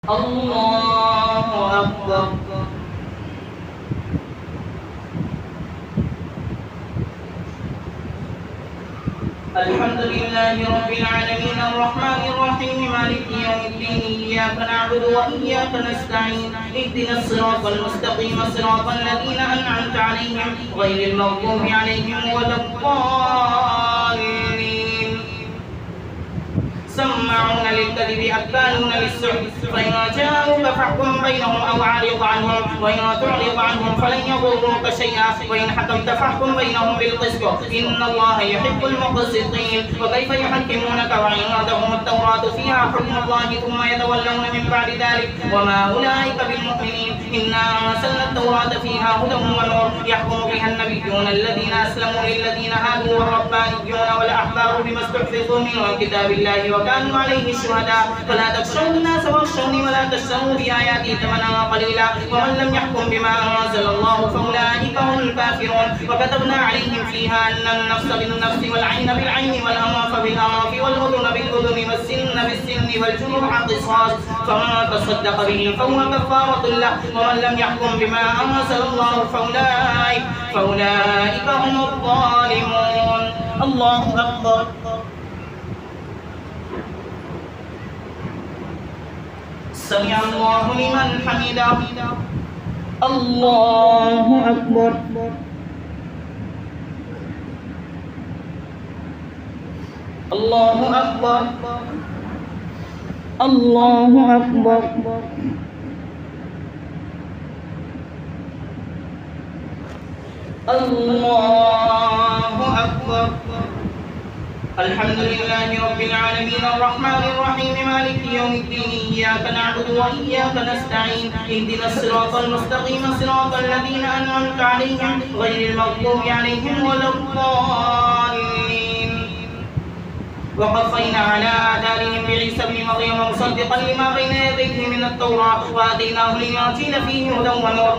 الله أكبر. الحمد لله رب العالمين الرحمن الرحيم مالك يوم الدين إياك نعبد وإياك نستعين اهدنا الصراط المستقيم صراط الذين أنعمت عليهم غير المغضوب عليهم ولا الضالين. سماعون للكذب أكالون للسحت فإن جاءوك فاحكم بينهم أو أعرض عنهم وإن تعرض عنهم فلن يضروك شيئا وإن حكمت فاحكم بينهم بالقسط إن الله يحب المقسطين. وكيف يحكمونك وعندهم التوراة فيها حكم الله ثم يتولون من بعد ذلك وما أولئك بالمؤمنين. إنا أنزلنا التوراة فيها هدى ونور يحكم بها النبيون الذين أسلموا للذين هادوا والربانيون والأحبار بما استحفظوا من كتاب الله وكانوا عليه شهداء فلا تخشوا الناس واخشوني ولا تشتروا بآياتي ثمنا قليلا ومن لم يحكم بما أنزل الله فأولئك هم الكافرون. وكتبنا عليهم فيها أن النفس بالنفس والعين بالعين والأنف بالأنف والأذن بالأذن والسن بالسن والجروح قصاص فمن تصدق به فهو كفارة له ومن لم يحكم بما أنزل الله فأولئك هم الظالمون. الله أكبر. سمع الله لمن حمده. الله أكبر. الله أكبر. الله أكبر. الله أكبر. الحمد لله رب العالمين الرحمن الرحيم مالك يوم الدين إياك نعبد وإياك نستعين اهدنا الصراط المستقيم صراط الذين أنعمت عليهم غير المغضوب عليهم ولا الضالين. وقفينا على آثارهم بعيسى ابن مريم مصدقا لما بين يديه من التوراة وآتيناه الإنجيل فيه هدى ونور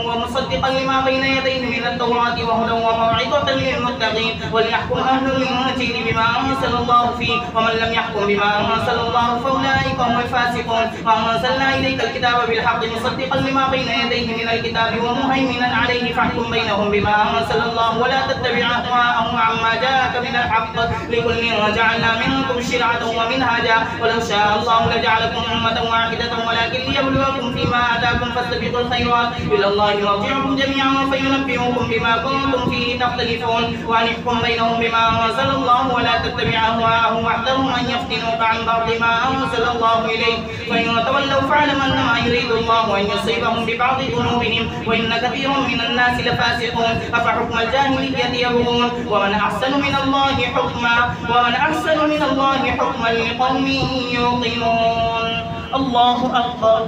ومصدقا لما بين يديه من التوراة وهدى وموعظة للمتقين وليحكم أهل الإنجيل بما أنزل الله فيه ومن لم يحكم بما أنزل الله فأولئك هم الفاسقون. وأنزلنا إليك الكتاب بالحق مصدقا لما بين يديه من الكتاب ومهيمنا عليه فاحكم بينهم بما أنزل الله ولا تتبع أهواءهم عما جاءك من الحق لكل جعلنا منكم شرعة ومنهاجا ولو شاء الله لجعلكم أمة واحدة ولكن ليبلوكم فيما آتاكم فاستبقوا الخيرات إلى الله مرجعكم جميعا فينبئكم بما كنتم فيه تختلفون وأن يحكم بينهم بما أنزل الله ولا تتبع أهواءهم واحذرهم أن يفتنوك عن بعض ما أنزل الله إليك فإن تولوا فاعلم أنما يريد الله أن يصيبهم ببعض ذنوبهم وإن كثيرا من الناس لفاسقون. أفحكم الجاهلية يبغون ومن أحسن من الله حكما لقوم يوقنون. الله أكبر.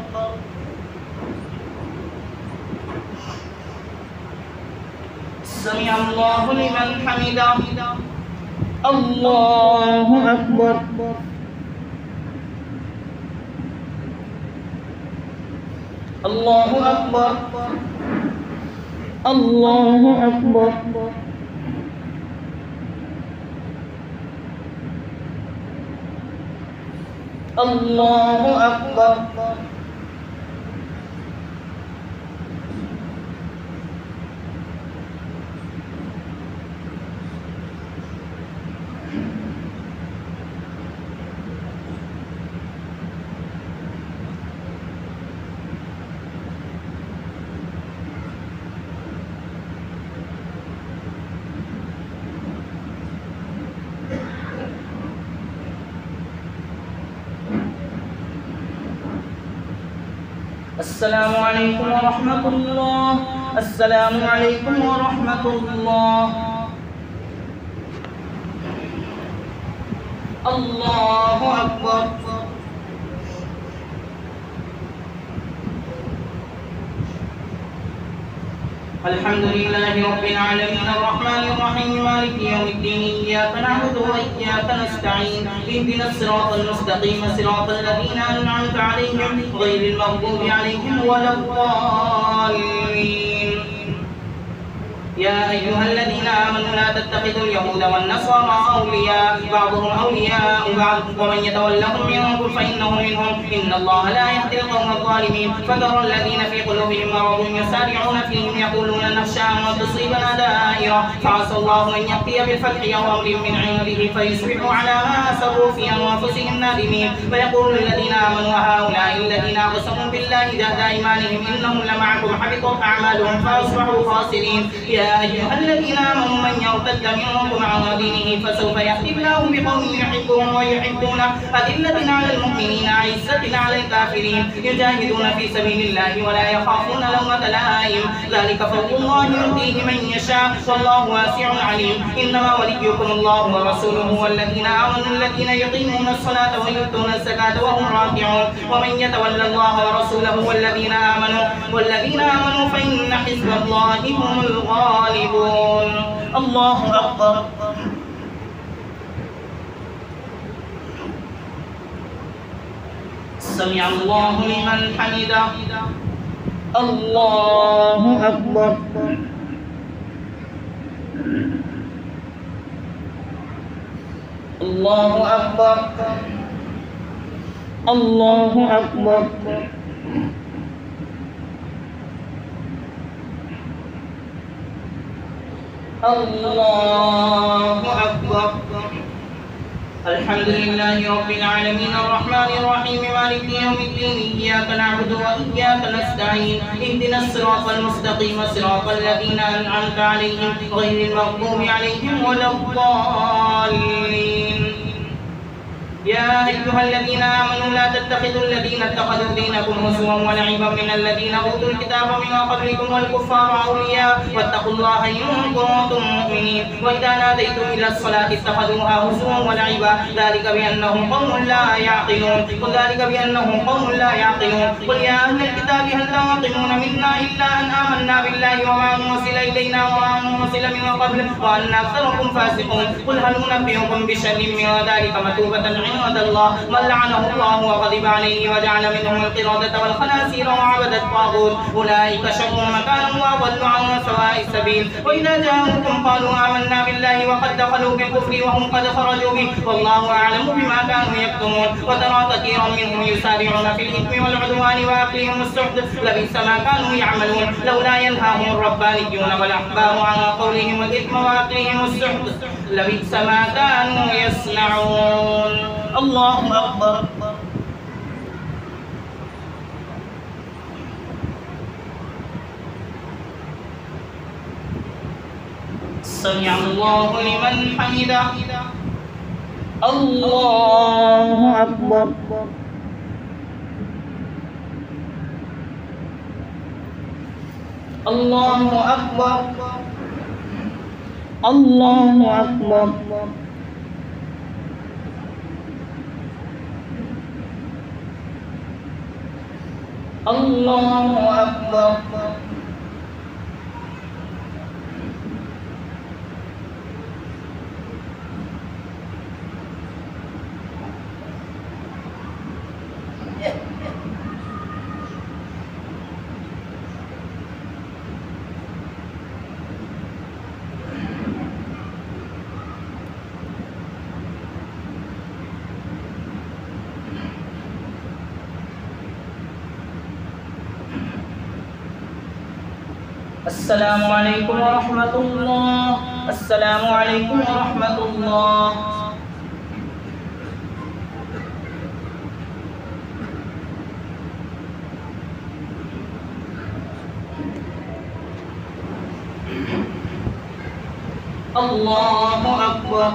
سمع الله لمن حمده. الله أكبر. الله أكبر. الله أكبر. الله أكبر. السلام عليكم ورحمة الله. السلام عليكم ورحمة الله. الله أكبر. الحمد لله رب العالمين الرحمن الرحيم مالك يوم الدين إياك نعبد وإياك نستعين اهدنا الصراط المستقيم صراط الذين أنعمت عليهم غير المغضوب عليهم ولا الضالين. يا أيها الذين آمنوا لا تتخذوا اليهود والنصارى أولياء بعضهم أولياء بعض ومن يتولهم منكم فإنه منهم إن الله لا يهدي القوم الظالمين فترى الذين في قلوبهم مرض يسارعون فيهم يقولون نخشى أن تصيبنا دائرة فعسى الله أن يأتي بالفتح أو أمر من عنده فيصبحوا على ما أسروا في أنفسهم نادمين ويقول الذين آمنوا هؤلاء الذين أقسموا بالله جهد أيمانهم إنهم لمعكم حبطت أعمالهم فأصبحوا خاسرين يا أيها الذين آمنوا من يرتد منكم عن دينه فسوف يأتي الله بقوم يحبهم ويحبونه أذلة على المؤمنين عزة على الكافرين يجاهدون في سبيل الله ولا يخافون لومة لائم ذلك فضل الله يؤتيه من يشاء والله واسع عليم إنما وليكم الله ورسوله والذين آمنوا الذين يقيمون الصلاة ويؤتون الزكاة وهم راكعون ومن يتولى الله ورسوله والذين آمنوا فإن حزب الله هم الغالبون الله أكبر سمع الله لمن حمده الله أكبر الله أكبر الله أكبر الله أكبر الحمد لله رب العالمين الرحمن الرحيم مالك يوم الدين إياك نعبد وإياك نستعين اهدنا الصراط المستقيم صراط الذين أنعمت عليهم غير المغضوب عليهم ولا الضالين يا أيها الذين آمنوا لا تتخذوا الذين اتخذوا دينكم هزوا ولعبا من الذين أوتوا الكتاب من قبلكم والكفار أولياء واتقوا الله إن كنتم مؤمنين وإذا ناديتم إلى الصلاة اتخذوها هزوا ولعبا ذلك بأنهم قوم لا يعقلون قل يا أهل الكتاب هل تنقمون منا إلا أن آمنا بالله وما أنزل إلينا وما أنزل من قبل وأن أكثركم فاسقون قل هل ننبئكم بشر من ذلك مثوبة عند الله من لعنه الله وغضب عليه وجعل منهم القردة والخنازير وعبد الطاغوت أولئك شر مكانا وأضل عن سواء السبيل وإذا جاءوكم قالوا آمنا بالله وقد دخلوا بالكفر وهم قد خرجوا به والله أعلم بما كانوا يكتمون وترى كثيرا منهم يسارعون في الإثم والعدوان وأكلهم السحت لبئس ما كانوا يعملون لولا ينهاهم الربانيون والأحبار عن قولهم الإثم وأكلهم السحت لبئس ما كانوا يصنعون الله أكبر سمع الله لمن حمده الله أكبر الله أكبر الله أكبر الله أكبر السلام عليكم ورحمة الله السلام عليكم ورحمة الله الله أكبر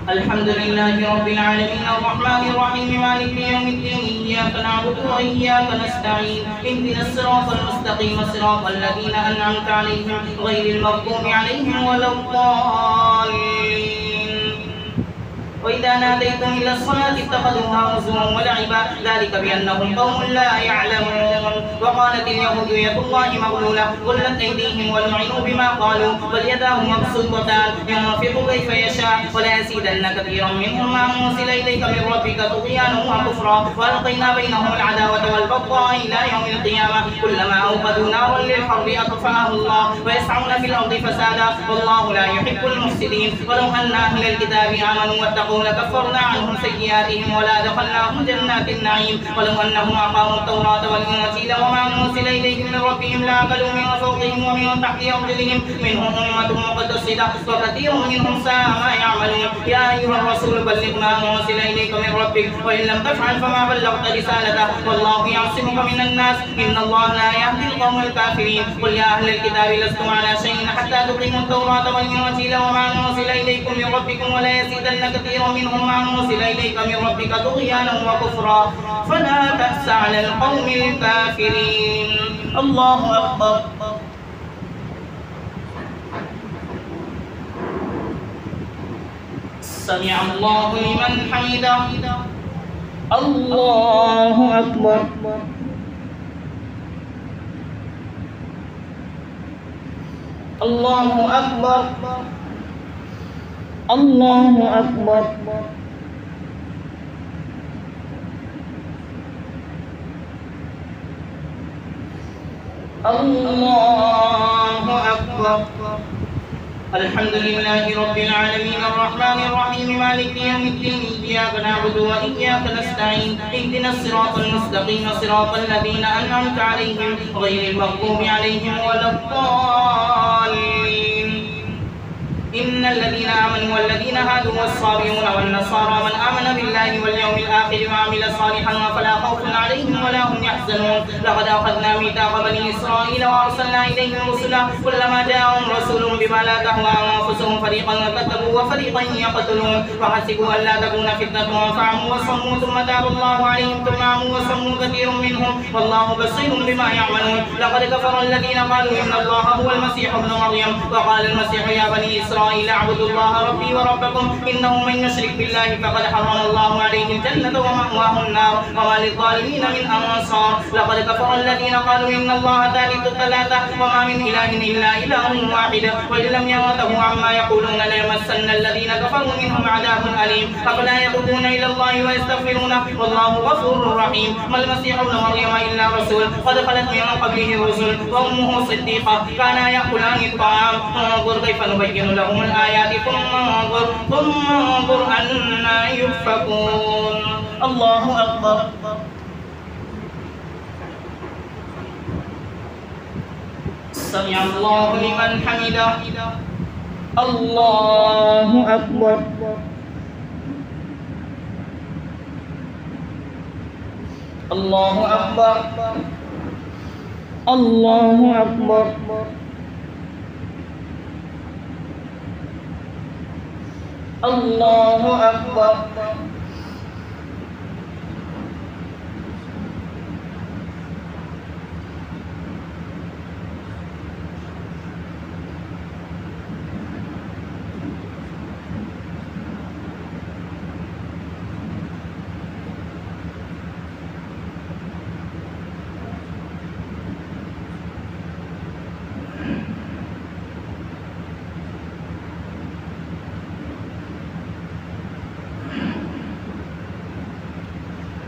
الحمد لله رب العالمين الرحمن الرحيم مالك يوم الدين إياك نعبد وإياك نستعين اهدنا الصراط المستقيم صراط الذين أنعمت عليهم غير المغضوب عليهم ولا الضالين وإذا وإذا ناديتم إلى الصلاة اتخذوها هزوا ولعبا ذلك بأنهم قوم لا يعلمون. وقالت اليهود يد الله مغلولة غلت أيديهم ولعنوا بما قالوا بل يداه مبسوطتان ينفق كيف يشاء وليزيدن كثيرا منهم ما أنزل إليك من ربك طغيانا وكفرا وألقينا بينهم العداوة والبغضاء إلى يوم القيامة كلما أوقدوا نارا للحرب أطفأها الله ويسعون في الأرض فسادا والله لا يحب المفسدين. ولو أن أهل الكتاب آمنوا واتقوا لكفرنا عنهم سيئاتهم ولا دخلناهم جنات النعيم ولو أنهم أقاموا التوراة والإنجيل وما أنزل إليهم من ربهم لأكلوا من فوقهم ومن تحت أرجلهم منهم أمة مقتصدة وكثير منهم ساء ما يعملون. يا أيها الرسول بلغ ما أنزل إليك من ربك وإن لم تفعل فما بلغت رسالته والله يعصمك من الناس إن الله لا يهدي القوم الكافرين. قل يا أهل الكتاب لستم على شيء حتى تقيموا التوراة والإنجيل وما أنزل إليكم من ربكم ولا يزيدن كثيرا منهم ما أنزل إليك من ربك طغيانا وكفرا فلا تأس على القوم الكافرين. الله أكبر. سمع الله لمن حمده. الله أكبر. الله أكبر. الله أكبر. الله أكبر. الحمد لله رب العالمين الرحمن الرحيم مالك يوم الدين إياك نعبد وإياك نستعين اهدنا الصراط المستقيم صراط الذين أنعمت عليهم غير المغضوب عليهم ولا الضالين. إن الذين آمنوا والذين هادوا والصابئون والنصارى من آمن بالله واليوم الآخر وعمل صالحا فلا خوف عليهم ولا هم يحزنون. لقد أخذنا ميثاق بني إسرائيل وأرسلنا إليهم رسلا كلما جاءهم رسول بما لا تهوى أنفسهم فريقا كذبوا وفريقا يقتلون وحسبوا ألا تكون فتنة فعموا وصموا ثم تاب الله عليهم ثم عموا وصموا كثير منهم والله بصير بما يعملون. لقد كفر الذين قالوا إن الله هو المسيح ابن مريم وقال المسيح يا بني إسرائيل اعبدوا الله ربي وربكم إنه من يشرك بالله فقد حرم الله عليه الجنة ومأواه النار وما للظالمين من أنصار. لقد كفر الذين قالوا إن الله ثالث ثلاثة وما من إله إلا إله واحد وإن لم ينتهوا عما يقولون ليمسن الذين كفروا منهم عذاب أليم. أفلا يتوبون إلى الله ويستغفرونه والله غفور رحيم. ما المسيح ابن مريم إلا رسول قد خلت من قبله الرسل وأمه صديقة كانا يأكلان الطعام انظر كيف نبين لهم الآيات ثم انظر أنا يؤفكون. الله أكبر. سمع الله لمن حمده. الله أكبر. الله أكبر. الله أكبر. الله أكبر.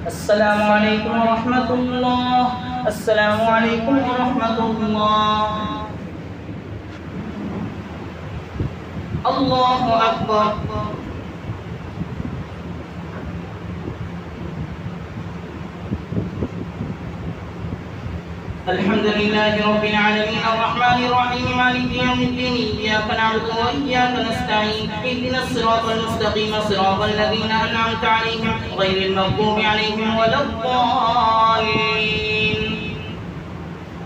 السلام عليكم ورحمة الله. السلام عليكم ورحمة الله. الله أكبر. الحمد لله رب العالمين الرحمن الرحيم مالك يوم الدين إياك نعبد وإياك نستعين اهدنا الصراط المستقيم صراط الذين أنعمت عليهم غير المغضوب عليهم ولا الضالين.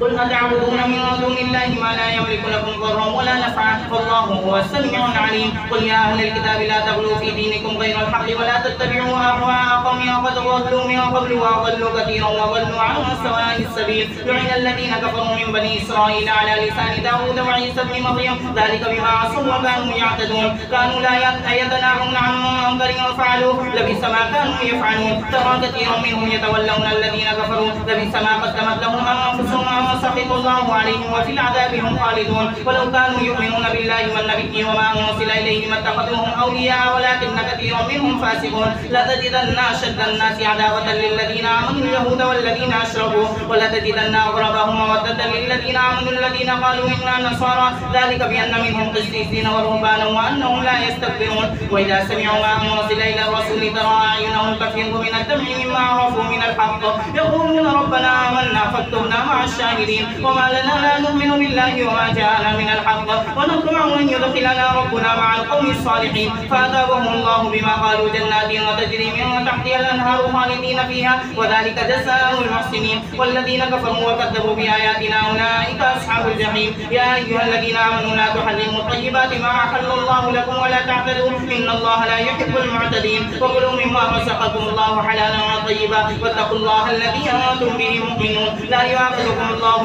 قل أتعبدون من دون الله ما لا يملك لكم ضرا ولا نفعا والله هو السميع العليم. قل يا أهل الكتاب لا تغلوا في دينكم غير الحق ولا تتبعوا أهواء قوم قد ضلوا من قبل وأضلوا كثيرا وضلوا عن سواء السبيل. لعن الذين كفروا من بني إسرائيل على لسان داود وعيسى بن مريم ذلك بما عصوا وكانوا يعتدون كانوا لا يتناهون عن منكر فعلوه لبئس ما كانوا يفعلون ترى كثيرا منهم يتولون الذين كفروا لبئس ما قدمت لهم أنفسهم أن سخط الله عليهم وفي العذاب هم خالدون ولو كانوا يؤمنون بالله والنبي وما أنزل إليه ما اتخذوهم أولياء ولكن كثيرا منهم فاسقون لتجدن أشد الناس عداوة للذين آمنوا اليهود والذين أشركوا ولتجدن أقربهم مودة للذين آمنوا الذين قالوا إنا نصارى ذلك بأن منهم قسيسين ورهبانا وأنهم لا يستكبرون وإذا سمعوا ما أنزل إلى الرسول ترى أعينهم تفيض من الدمع مما عرفوا من الحق يقولون ربنا آمنا فاكتبنا مع الشاهدين وما لنا لا نؤمن بالله وما جاءنا من الحق ونطمع أن يدخلنا ربنا مع القوم الصالحين فأثابهم الله بما قالوا جنات وتجري من تحتها الأنهار خالدين فيها وذلك جزاء المحسنين والذين كفروا وكذبوا بآياتنا أولئك أصحاب الجحيم يا أيها الذين آمنوا لا تحرموا الطيبات ما أحل الله لكم ولا تعتدوا إن الله لا يحب المعتدين وكلوا مما رزقكم الله حلالا طيبا واتقوا الله الذي أنتم به مؤمنون لا يؤاخذكم الله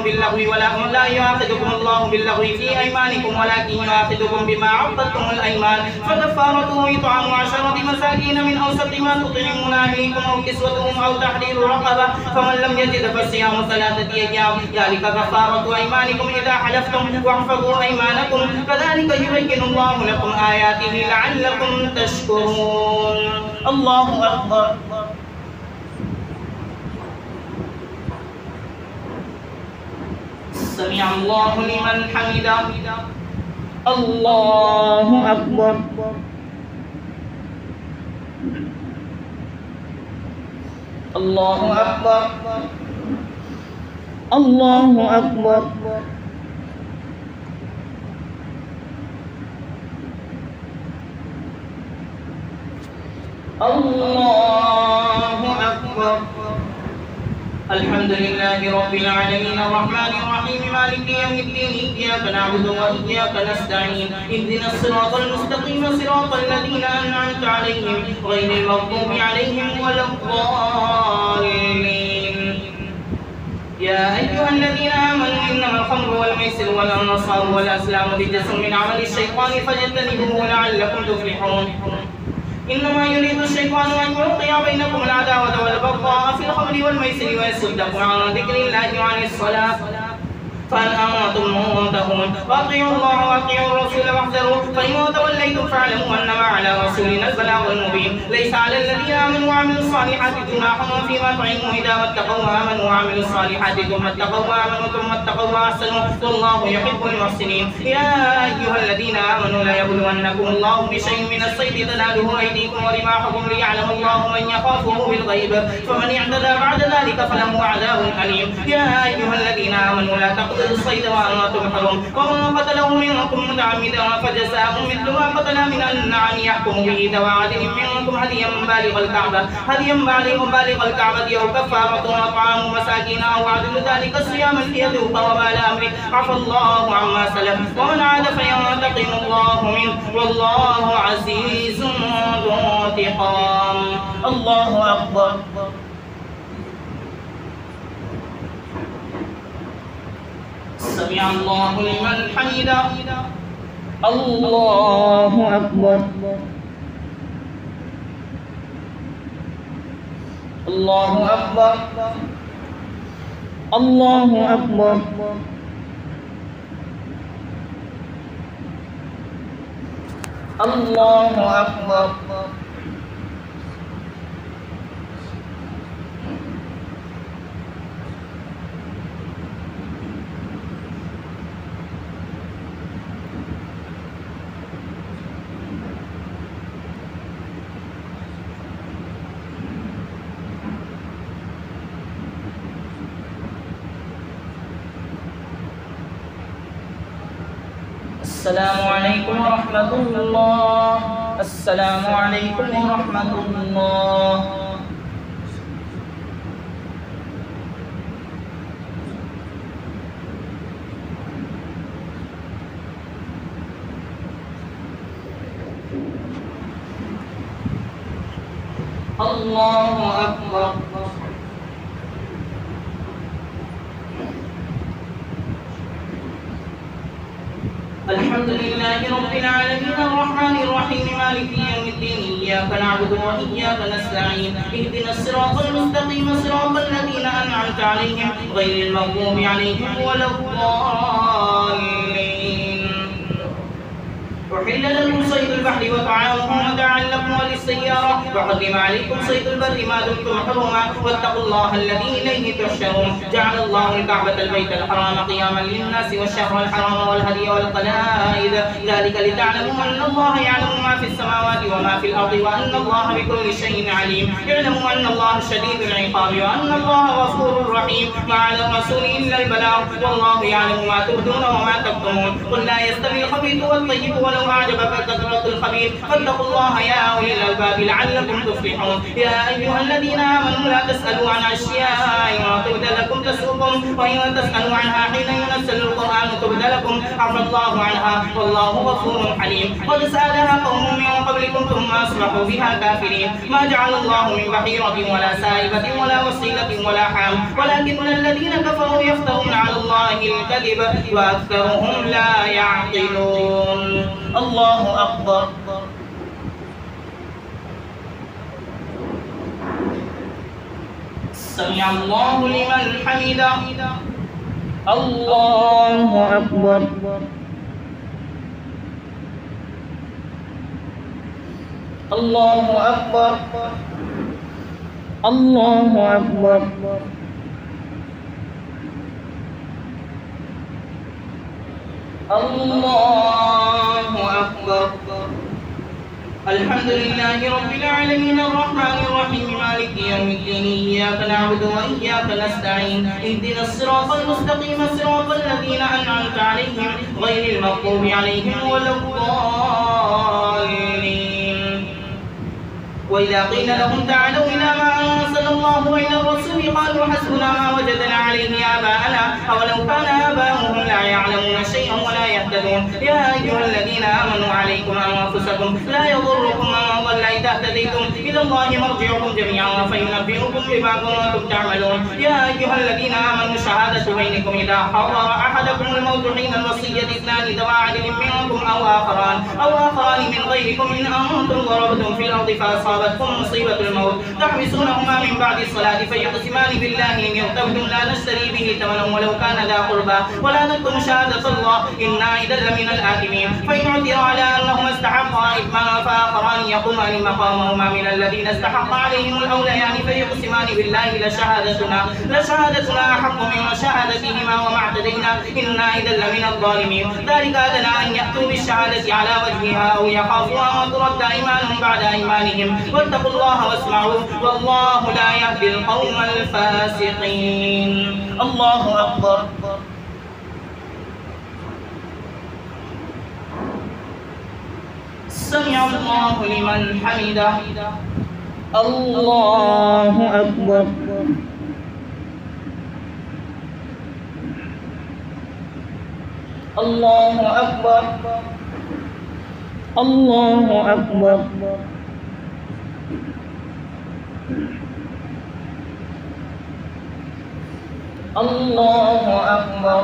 باللغو في أيمانكم ولكن يؤاخذكم بما عقدتم الأيمان فكفارته إطعام 10 مساكين من أوسط ما تطعمون أهليكم أو كسوتهم أو تحرير رقبة فمن لم يجد فصيام 3 أيام ذلك كفارة أيمانكم إذا حلفتم واحفظوا أيمانكم كذلك يبين الله لكم آياته لعلكم تشكرون الله أكبر سمع الله لمن حمده الله أكبر الله أكبر الله أكبر الله أكبر الحمد لله رب العالمين الرحمن الرحيم مالك يوم الدين إياك نعبد وإياك نستعين اهدنا الصراط المستقيم صراط الذين أنعمت عليهم غير المغضوب عليهم ولا الضالين يا أيها الذين آمنوا إنما الخمر والميسر والأنصاب والأزلام رجس من عمل الشيطان فاجتنبوه لعلكم تفلحون إنما يريد الشيطان أن يوقع بينكم العداوة والبغضاء في الخمر والميسر ويصدكم عن ذكر الله وعن الصلاة فهل أنتم منتهون وأطيعوا الله وأطيعوا الرسول واحذروا فإن توليتم فاعلموا أنما على رسولنا البلاغ المبين ليس على الذين آمنوا وعملوا الصالحات جناح فيما طعموا إذا واتقوا وآمنوا وعملوا الصالحات ثم اتقوا وآمنوا ثم اتقوا وأحسنوا والله يحب المحسنين يا أيها الذين آمنوا لا يبلونكم الله بشيء من الصيد تناله أيديكم ورماحكم ليعلم الله من يخافه بالغيب فمن اعتدى بعد ذلك فله عذاب أليم يا أيها الذين آمنوا لا تقتلوا الصيد وأنتم حرم ومن قتله منكم متعمدا فجزاء مثل ما قتل من النعم يحكم به ذوى عدل منكم هديا بالغ الكعبة أو كفارة طعام مساكين أو عدل ذلك صياما ليذوق وبال أمره عفى الله عما سلف ومن عاد فينتقم الله منه والله عزيز ذو انتقام الله أكبر سمع الله لمن حمده الله أكبر الله أكبر الله أكبر الله أكبر السلام عليكم ورحمة الله السلام عليكم ورحمة الله الله أكبر الحمد لله رب العالمين الرحمن الرحيم مالك يوم الدين إياك نعبد وإياك نستعين اهدنا الصراط المستقيم صراط الذين أنعمت عليهم غير المغضوب عليهم ولا الضالين. أحل لكم صيد البحر وطعامه متاعا لكم وللسيارة وحرم عليكم صيد البر ما دمتم حرما واتقوا الله الذي إليه تحشرون. جعل الله الكعبة البيت الحرام قياما للناس والشهر الحرام والهدي والقلائد ذلك لتعلموا أن الله يعلم ما في السماوات وما في الأرض وأن الله بكل شيء عليم. اعلموا أن الله شديد العقاب وأن الله غفور رحيم. ما على الرسول إلا البلاغ والله يعلم ما تبدون وما تكتمون. قل لا يستوي الخبيث والطيب ولو أعجبك كثرة الخبيث فاتقوا الله يا أولي الألباب لعلكم تفلحون. يا أيها الذين آمنوا لا تسألوا عن أشياء ما تبد لكم تسؤكم وإن تسألوا عنها حين ينزل القرآن تبد لكم عفى الله عنها والله غفور حليم. قد سألها قوم من قبلكم ثم أصبحوا بها كافرين. ما جعل الله من بحيرة ولا سائبة ولا وصيلة ولا حام ولكن الذين كفروا يفترون على الله الكذب وأكثرهم لا يعقلون. الله أكبر. سمع الله لمن حمده. الله أكبر. الله أكبر. الله أكبر. الله أكبر. الحمد لله رب العالمين الرحمن الرحيم مالك يوم الدين إياك نعبد وإياك نستعين اهدنا الصراط المستقيم صراط الذين أنعمت عليهم غير المغضوب عليهم ولا الضالين. وإذا قيل لهم تعالوا إلى ما أنزل الله وإلى الرسول قالوا حسبنا ما وجدنا عليه آباءنا أولو كان آباؤهم لا يعلمون شيئا ولا يهتدون. يا أيها الذين آمنوا عليكم أنفسكم لا يضركم من ضل إذا اهتديتم إلى الله مرجعكم جميعا فينبئكم بما كنتم تعملون. يا أيها الذين آمنوا شهادة بينكم إذا حضر أحدكم الموت حين الوصية اثنان ذوى عدل منكم أو آخران من غيركم إن أنتم ضربتم في الأرض فأصابتكم مصيبة الموت تحبسونهما من بعد الصلاة فيقسمان بالله إن ارتبتم لا نشتري به ثمنا ولو كان ذا قربى ولا نكتم شهادة الله إنا إذا لمن الآثمين. فإن عثر على أنهما استحقا إثما فآخران يقومان مقامهما من الذين استحق عليهم الأوليان فيقسمان بالله لشهادتنا أحق من شهادتهما وما اعتدينا إنا إذا لمن الظالمين. ذلك أدنى أن يأتوا بالشهادة على وجهها أو يخافوا أن ترد أيمان بعد أيمانهم واتقوا الله واسمعوا والله لا يهدي القوم الفاسقين. الله أكبر. سمع الله لمن حمده. الله أكبر. الله أكبر. الله أكبر. الله أكبر.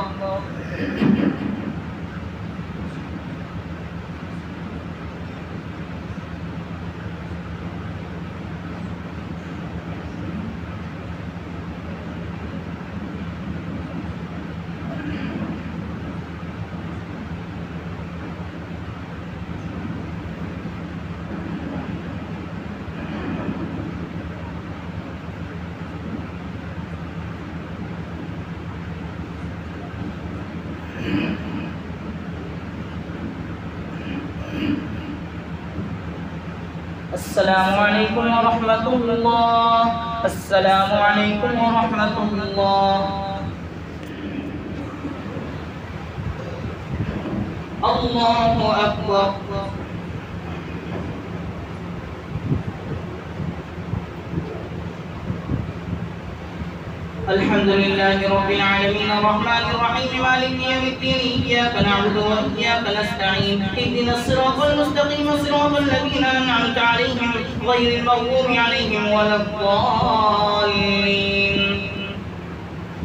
السلام عليكم ورحمة الله. السلام عليكم ورحمة الله. الله أكبر. الحمد لله رب العالمين الرحمن الرحيم مالك يوم الدين إياك نعبد وإياك نستعين اهدنا الصراط المستقيم صراط الذين أنعمت عليهم غير المغضوب عليهم ولا الضالين.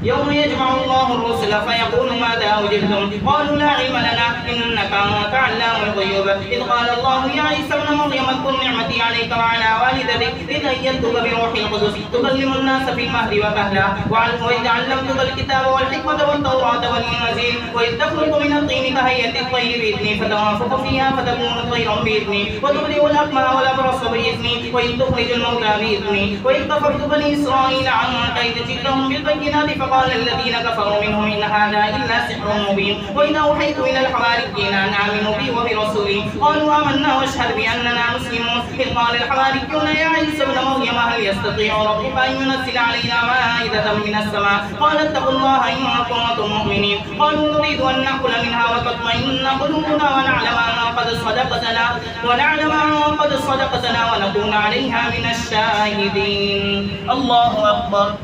يوم يجمع الله الرسل فيقول ماذا أجبتم قالوا لا علم لنا إنك أنت علام الغيوب إذ قال الله يا عيسى ابن مريم اذكر نعمتي عليك وعلى والدتك إذ أيدتك بروح القدس تكلم الناس في المهد وكهلا وإذ علمتك الكتاب والحكمة والتوراة والإنجيل وإذ تخلق من الطين كهيئة الطير بإذني فتنفخ فيها فتكون طيرا بإذني وتبرئ الأكمه والأبرص بإذني وإذ تخرج الموتى بإذني وإذ كفرت بني إسرائيل عنك إذ جئتهم بالبينات فقال الذين كفروا منهم إن هذا إلا سحر مبين وإذ أوحيت إلى الحواريين أن آمنوا بي وبرسولي قالوا آمنا واشهد بأننا مسلمون إذ قال الحواريون يا عيسى ابن مريم هل يستطيع ربك أن ينزل علينا مائدة من السماء قال اتقوا الله إن كنتم مؤمنين قالوا نريد أن نأكل منها وتطمئن قلوبنا ونعلم أن قد صدقتنا ونكون عليها من الشاهدين. الله أكبر.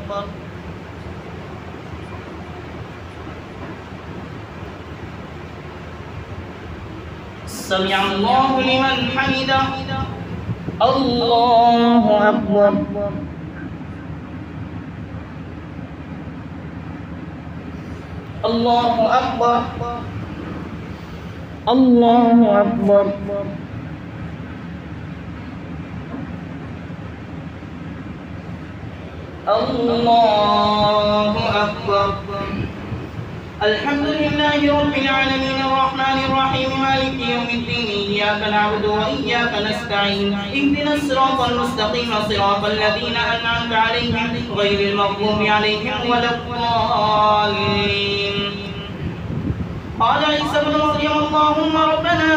سمع الله لمن حمده. الله أكبر. الله أكبر. الله أكبر. الله أكبر. الحمد لله رب العالمين الرحمن الرحيم مالك يوم الدين إياك نعبد وإياك نستعين اهدنا الصراط المستقيم صراط الذين أنعمت عليهم غير المغضوب عليهم ولا الضالين. قال عيسى ابن مريم اللهم ربنا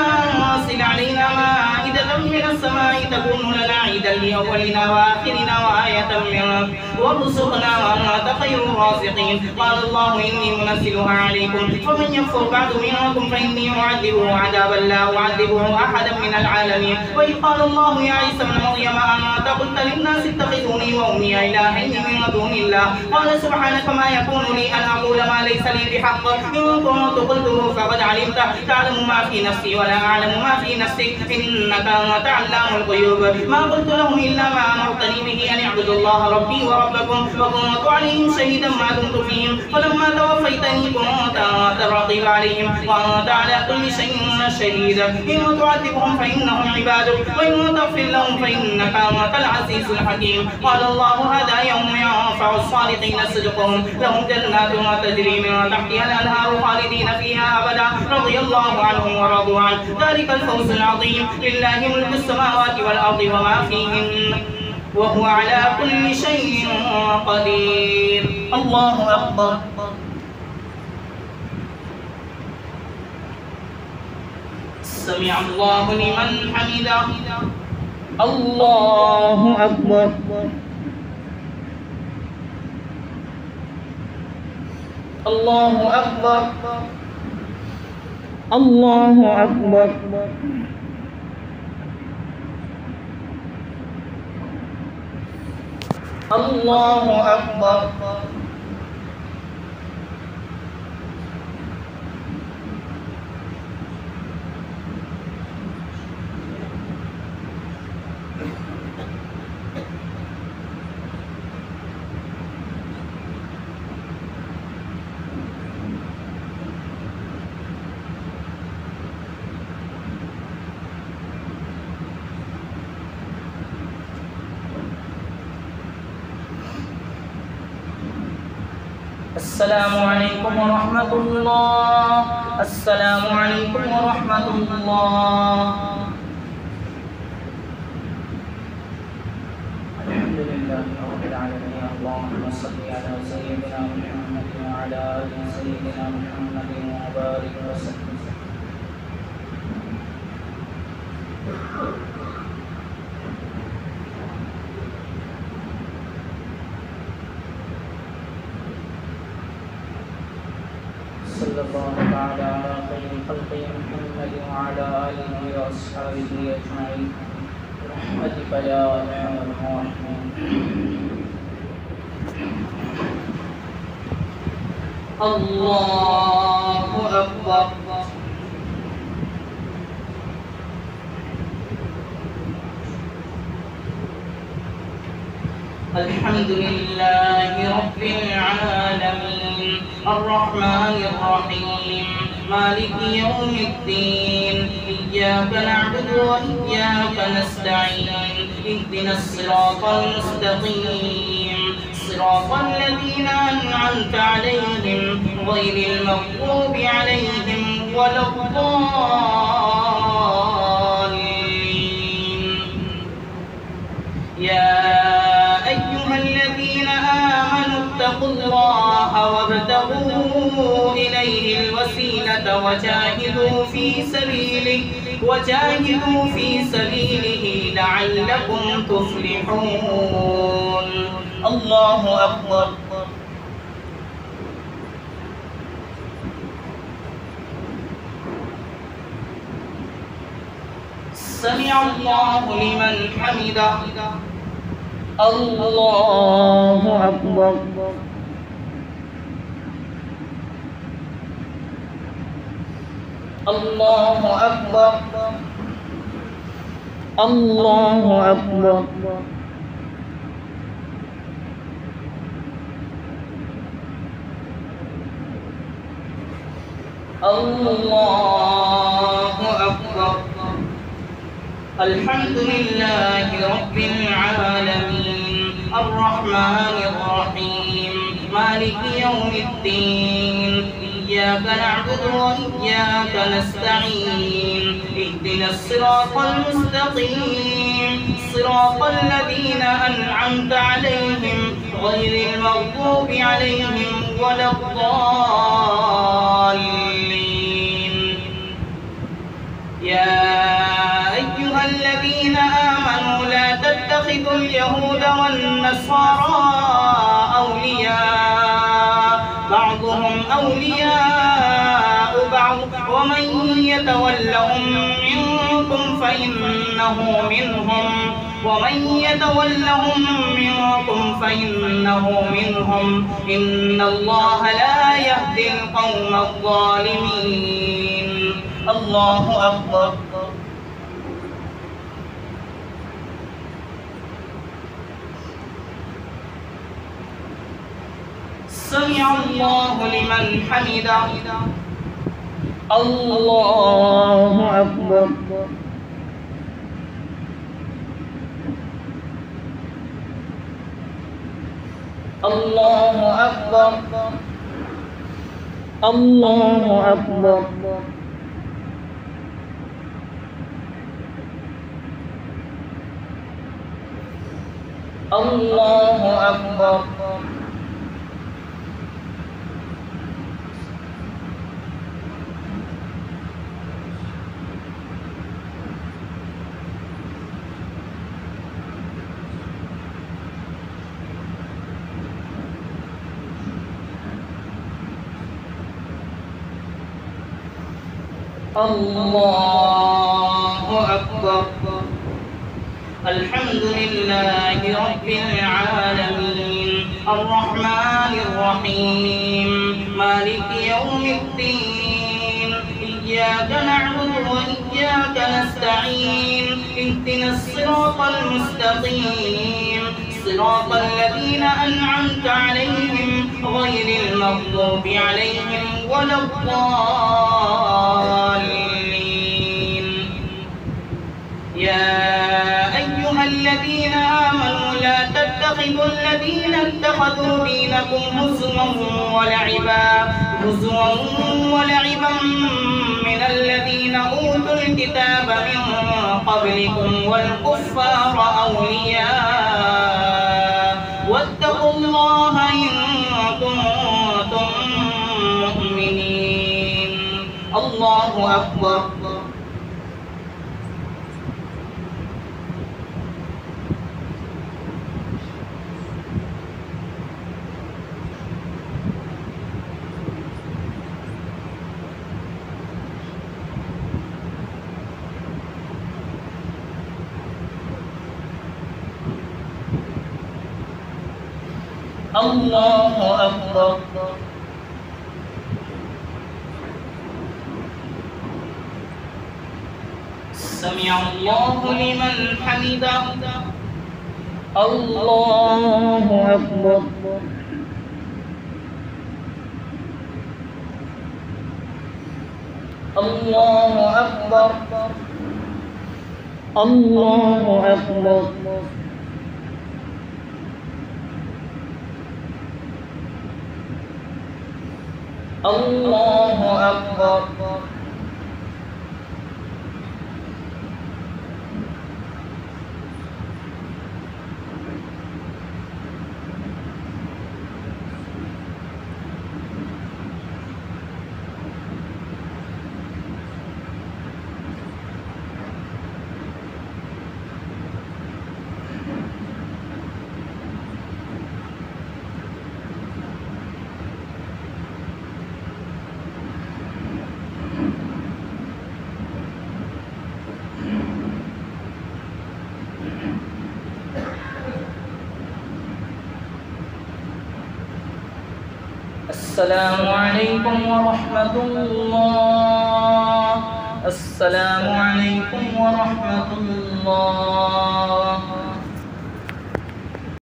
أنزل علينا مائدة من السماء تكون لنا عيدا لأولنا وآخرنا وآية منك وارزقنا وأنت خير الرازقين. قال الله إني منزلها عليكم فمن يكفر بعد منكم فإني أعذبه عذابا لا أعذبه أحدا من العالمين. وإذ قال الله يا عيسى ابن مريم أنت قلت للناس اتخذوني وأمي إلهين من دون الله قال سبحانك ما يكون لي أن أقول ما ليس لي بحق إن كنت قلته فقد علمت تعلم ما في نفسي ولا أعلم ما في نفسك إنك أنت علام الغيوب. ما قلت لهم إلا ما أمرتني به أن اعبدوا الله ربي وربكم وكنت عليهم شهيدا ما دمت فيهم فلما توفيتني كنت أنت الرقيب عليهم وأنت على كل شيء شهيد. إن تعذبهم فإنهم عبادك وإن تغفر لهم فإنك أنت العزيز الحكيم. قال الله هذا يوم ينفع الصادقين صدقهم لهم جنات تجري من تحتها الأنهار خالدين فيها أبدا رضي الله عنهم ورضوا عنه ذلك الفوز العظيم. لله ملك السماوات والأرض وما فيهن وهو على كل شيء قدير. الله أكبر. سمع الله لمن حمده. الله أكبر. الله أكبر. الله أكبر. الله أكبر. السلام عليكم ورحمة الله. السلام عليكم ورحمة الله. الحمد لله رب العالمين. اللهم صل على سيدنا محمد وعلى آل سيدنا محمد وبارك وسلم. صلى الله تعالى على خير خلقه محمد وعلى آله وأصحابه أجمعين برحمتك يا أرحم الراحمين. الله أكبر. الحمد لله رب العالمين الرحمن الرحيم مالك يوم الدين إياك نعبد وإياك نستعين اهدنا الصراط المستقيم صراط الذين أنعمت عليهم غير المغضوب عليهم ولا الضالين يا أيها الذين آمنوا اتقوا الله وابتغوا إليه الوسيلة وجاهدوا في سبيله لعلكم تفلحون. الله أكبر. سمع الله لمن حمده. الله أكبر. الله أكبر. الله أكبر. الله أكبر. الحمد لله رب العالمين الرحمن الرحيم مالك يوم الدين إياك نعبد وإياك نستعين اهدنا الصراط المستقيم صراط الذين أنعمت عليهم غير المغضوب عليهم ولا الضالين. يا أيها الذين آمنوا لا تتخذوا اليهود والنصارى أولياء بعضهم أولياء بعض ومن يتولهم منكم فإنه منهم إن الله لا يهدي القوم الظالمين. الله أكبر. سمع الله لمن حمده. الله أكبر. الله أكبر. الله أكبر. الله أكبر. الله أكبر. الحمد لله رب العالمين الرحمن الرحيم مالك يوم الدين إياك نعبد وإياك نستعين اهدنا الصراط المستقيم صراط الذين أنعمت عليهم غير المغضوب عليهم ولا الضالين. يا أيها الذين آمنوا لا تتخذوا الذين اتخذوا دينكم هزوا ولعبا من الذين أوتوا الكتاب من قبلكم والكفار أولياء واتقوا الله إن كنتم مؤمنين. الله أكبر. الله أكبر. سمع الله لمن حمده. الله أكبر. الله أكبر. الله أكبر. الله أكبر. السلام عليكم ورحمة الله. السلام عليكم ورحمة الله.